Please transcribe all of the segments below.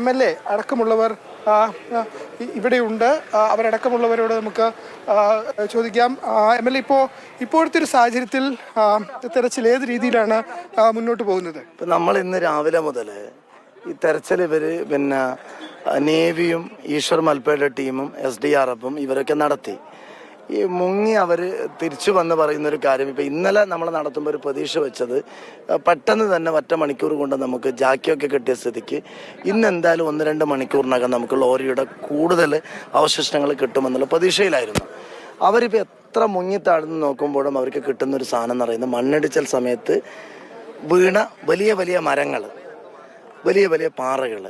MLA അടക്കമുള്ളവർ ഇവിടെയുണ്ട്. അവരടക്കമുള്ളവരോട് നമുക്ക് ചോദിക്കാം. MLA, ഇപ്പോഴത്തെ ഒരു സാഹചര്യത്തിൽ തെരച്ചിൽ ഏത് രീതിയിലാണ് മുന്നോട്ട് പോകുന്നത്? ഇപ്പം നമ്മൾ ഇന്ന് രാവിലെ മുതൽ ഈ തെരച്ചിൽ പിന്നെ നേവിയും ഈശ്വർ മൽപ്പയുടെ ടീമും SDRFും ഇവരൊക്കെ നടത്തി. ഈ മുങ്ങി അവർ തിരിച്ചു വന്ന് പറയുന്നൊരു കാര്യം, ഇപ്പം ഇന്നലെ നമ്മൾ നടത്തുമ്പോൾ ഒരു പ്രതീക്ഷ വെച്ചത് പെട്ടെന്ന് തന്നെ ഒറ്റ മണിക്കൂർ കൊണ്ട് നമുക്ക് ജാക്കിയൊക്കെ കിട്ടിയ സ്ഥിതിക്ക് ഇന്ന് എന്തായാലും 1-2 മണിക്കൂറിനകം നമുക്ക് ലോറിയുടെ കൂടുതൽ അവശിഷ്ടങ്ങൾ കിട്ടുമെന്നുള്ള പ്രതീക്ഷയിലായിരുന്നു. അവരിപ്പോൾ എത്ര മുങ്ങിത്താഴ്ന്ന് നോക്കുമ്പോഴും അവർക്ക് കിട്ടുന്നൊരു സാധനം എന്ന് പറയുന്നത് മണ്ണിടിച്ചൽ സമയത്ത് വീണ വലിയ വലിയ മരങ്ങൾ, വലിയ വലിയ പാറകൾ.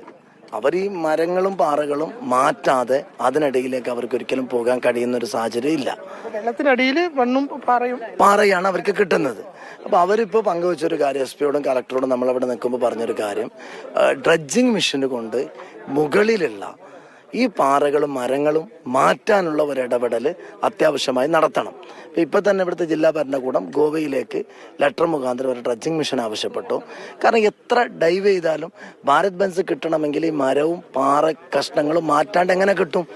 അവർ ഈ മരങ്ങളും പാറകളും മാറ്റാതെ അതിനിടയിലേക്ക് അവർക്ക് ഒരിക്കലും പോകാൻ കഴിയുന്ന ഒരു സാഹചര്യം ഇല്ല. വെള്ളത്തിനടിയിൽ മണ്ണും പാറയാണ് അവർക്ക് കിട്ടുന്നത്. അപ്പോൾ അവരിപ്പോൾ പങ്കുവച്ചൊരു കാര്യം, SP യോടും കളക്ടറോടും നമ്മളവിടെ നിൽക്കുമ്പോൾ പറഞ്ഞൊരു കാര്യം, ഡ്രഡ്ജിങ് മെഷീൻ കൊണ്ട് മുകളിലുള്ള ഈ പാറകളും മരങ്ങളും മാറ്റാനുള്ള ഒരു ഇടപെടൽ അത്യാവശ്യമായി നടത്തണം. ഇപ്പം തന്നെ ഇവിടുത്തെ ജില്ലാ ഭരണകൂടം ഗോവയിലേക്ക് ലെറ്റർ മുഖാന്തരം ഒരു ഡ്രഡ്ജിങ് മെഷീൻ ആവശ്യപ്പെട്ടു. കാരണം എത്ര ഡൈവ് ചെയ്താലും ഭാരത് ബെൻസ് കിട്ടണമെങ്കിൽ ഈ മരവും പാറ കഷ്ണങ്ങളും മാറ്റാണ്ട് എങ്ങനെ കിട്ടും?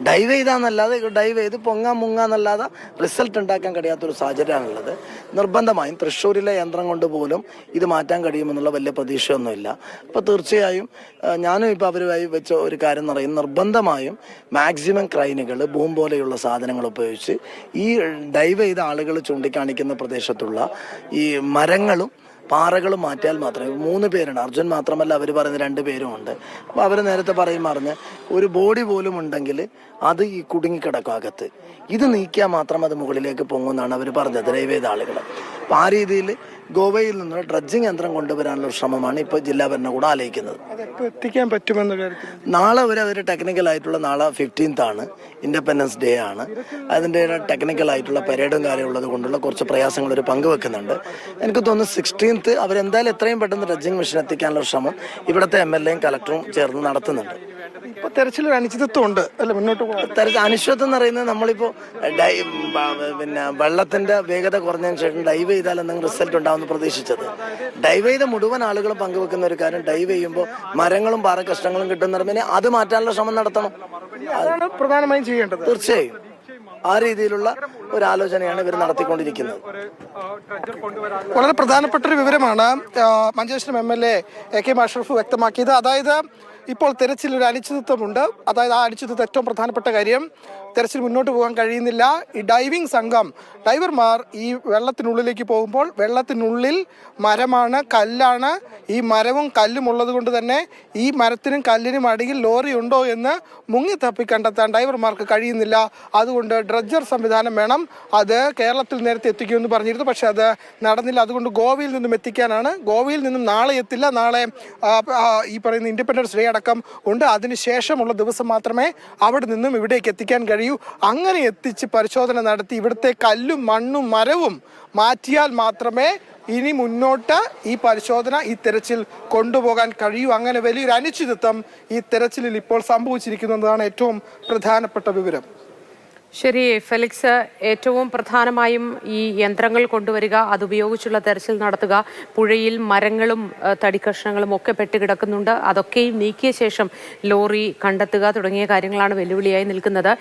ഡൈവ് ചെയ്താന്നല്ലാതെ ഡൈവ് ചെയ്ത് മുങ്ങാന്നല്ലാതെ റിസൾട്ട് ഉണ്ടാക്കാൻ കഴിയാത്തൊരു സാഹചര്യമാണുള്ളത്. നിർബന്ധമായും തൃശ്ശൂരിലെ യന്ത്രം കൊണ്ട് പോലും ഇത് മാറ്റാൻ കഴിയുമെന്നുള്ള വലിയ പ്രതീക്ഷയൊന്നുമില്ല. അപ്പോൾ തീർച്ചയായും ഞാനും ഇപ്പോൾ അവരുമായി വെച്ച ഒരു കാര്യം എന്ന് പറയുന്നത്, നിർബന്ധമായും മാക്സിമം ക്രൈനുകൾ ബൂം പോലെയുള്ള സാധനങ്ങൾ ഉപയോഗിച്ച് ഈ ഡൈവ് ചെയ്ത ആളുകൾ ചൂണ്ടിക്കാണിക്കുന്ന പ്രദേശത്തുള്ള ഈ മരങ്ങളും പാറകൾ മാറ്റിയാൽ മാത്രമേ, 3 പേരുണ്ട്, അർജുൻ മാത്രമല്ല അവർ പറയുന്ന 2 പേരുമുണ്ട്. അപ്പോൾ അവർ നേരത്തെ പറഞ്ഞ് ഒരു ബോഡി പോലും ഉണ്ടെങ്കിൽ അത് ഈ കുടുങ്ങിക്കിടക്കും അകത്ത്. ഇത് നീക്കിയാൽ മാത്രം അത് മുകളിലേക്ക് പൊങ്ങുമെന്നാണ് അവർ പറഞ്ഞത്, ഡ്രൈവ് ചെയ്ത ആളുകൾ. അപ്പോൾ ആ രീതിയിൽ ഗോവയിൽ നിന്നുള്ള ഡ്രഡ്ജിങ് യന്ത്രം കൊണ്ടുവരാനുള്ള ശ്രമമാണ് ഇപ്പോൾ ജില്ലാ ഭരണകൂടം ആലോചിക്കുന്നത്. എത്തിക്കാൻ പറ്റുമെന്ന് നാളെ അവർ ടെക്നിക്കലായിട്ടുള്ള, നാളെ 15th ആണ്, ഇൻഡിപെൻഡൻസ് ഡേ ആണ്. അതിൻ്റെ ടെക്നിക്കലായിട്ടുള്ള പരേഡും കാര്യമുള്ളത് കൊണ്ടുള്ള കുറച്ച് പ്രയാസങ്ങൾ അവർ പങ്കുവെക്കുന്നുണ്ട്. എനിക്ക് തോന്നുന്നു 16th അവരെന്തായാലും എത്രയും പെട്ടെന്ന് ഡ്രഡ്ജിങ് മെഷീൻ എത്തിക്കാനുള്ള ശ്രമം ഇവിടുത്തെ MLAയും കളക്ടറും ചേർന്ന് നടത്തുന്നുണ്ട്. ഇപ്പോൾ തെരച്ചിൽ അനിശ്ചിതത്വം ഉണ്ട് അല്ലെ? മുന്നോട്ട് അനിശ്ചിതത്വം എന്ന് പറയുന്നത്, നമ്മളിപ്പോൾ പിന്നെ വെള്ളത്തിന്റെ വേഗത കുറഞ്ഞതിന് ശേഷം ഡൈവ് ചെയ്താൽ എന്തെങ്കിലും റിസൾട്ട് ഉണ്ടാവുമെന്ന് പ്രതീക്ഷിച്ചത്. ഡൈവ് ചെയ്ത മുഴുവൻ ആളുകളും പങ്കുവെക്കുന്ന ഒരു കാര്യം, ഡൈവ് ചെയ്യുമ്പോൾ മരങ്ങളും പാറ കഷ്ണങ്ങളും കിട്ടുന്ന അത് മാറ്റാനുള്ള ശ്രമം നടത്തണം. അതാണ് പ്രധാനമായും ചെയ്യേണ്ടത്. തീർച്ചയായും ആ രീതിയിലുള്ള ഒരു ആലോചനയാണ് ഇവർ നടത്തിക്കൊണ്ടിരിക്കുന്നത്. വളരെ പ്രധാനപ്പെട്ട ഒരു വിവരമാണ് മഞ്ചേശ്വരം MLA AK അഷ്റഫ് വ്യക്തമാക്കിയത്. അതായത് ഇപ്പോൾ തെരച്ചിൽ ഒരു അനിശ്ചിതത്വമുണ്ട്. അതായത് ആ അനിശ്ചിതത്വം ഏറ്റവും പ്രധാനപ്പെട്ട കാര്യം, തെരച്ചിൽ മുന്നോട്ട് പോകാൻ കഴിയുന്നില്ല. ഈ ഡൈവിംഗ് സംഘം, ഡൈവർമാർ ഈ വെള്ളത്തിനുള്ളിലേക്ക് പോകുമ്പോൾ വെള്ളത്തിനുള്ളിൽ മരമാണ്, കല്ലാണ്. ഈ മരവും കല്ലും ഉള്ളത് കൊണ്ട് തന്നെ ഈ മരത്തിനും കല്ലിനും അടിയിൽ ലോറി ഉണ്ടോ എന്ന് മുങ്ങിത്തപ്പി കണ്ടെത്താൻ ഡൈവർമാർക്ക് കഴിയുന്നില്ല. അതുകൊണ്ട് ഡ്രഡ്ജർ സംവിധാനം വേണം. അത് കേരളത്തിൽ നേരത്തെ എത്തിക്കുമെന്ന് പറഞ്ഞിരുന്നു, പക്ഷെ അത് നടന്നില്ല. അതുകൊണ്ട് ഗോവയിൽ നിന്നും എത്തിക്കാനാണ്. ഗോവയിൽ നിന്നും നാളെ എത്തില്ല. നാളെ ഈ പറയുന്ന ഇൻഡിപെൻഡൻസ് ഡേ അടക്കം ഉണ്ട്. അതിനുശേഷമുള്ള ദിവസം മാത്രമേ അവിടെ നിന്നും ഇവിടേക്ക് എത്തിക്കാൻ കഴിയൂ. അങ്ങനെ എത്തിച്ച് പരിശോധന നടത്തി ഇവിടുത്തെ കല്ലും മണ്ണും മരവും മാറ്റിയാൽ മാത്രമേ ഇനി മുന്നോട്ട് ഈ പരിശോധന, ഈ തെരച്ചിൽ കൊണ്ടുപോകാൻ കഴിയൂ. അങ്ങനെ വലിയൊരു അനിശ്ചിതത്വം ഈ തെരച്ചിലിൽ ഇപ്പോൾ സംഭവിച്ചിരിക്കുന്നതാണ് ഏറ്റവും പ്രധാനപ്പെട്ട വിവരം. ശരി ഫെലിക്സ്, ഏറ്റവും പ്രധാനമായും ഈ യന്ത്രങ്ങൾ കൊണ്ടുവരിക, അതുപയോഗിച്ചുള്ള തെരച്ചിൽ നടത്തുക. പുഴയിൽ മരങ്ങളും തടിക്കഷ്ണങ്ങളും ഒക്കെ പെട്ടുകിടക്കുന്നുണ്ട്. അതൊക്കെയും നീക്കിയ ശേഷം ലോറി കണ്ടെത്തുക തുടങ്ങിയ കാര്യങ്ങളാണ് വെല്ലുവിളിയായി നിൽക്കുന്നത്.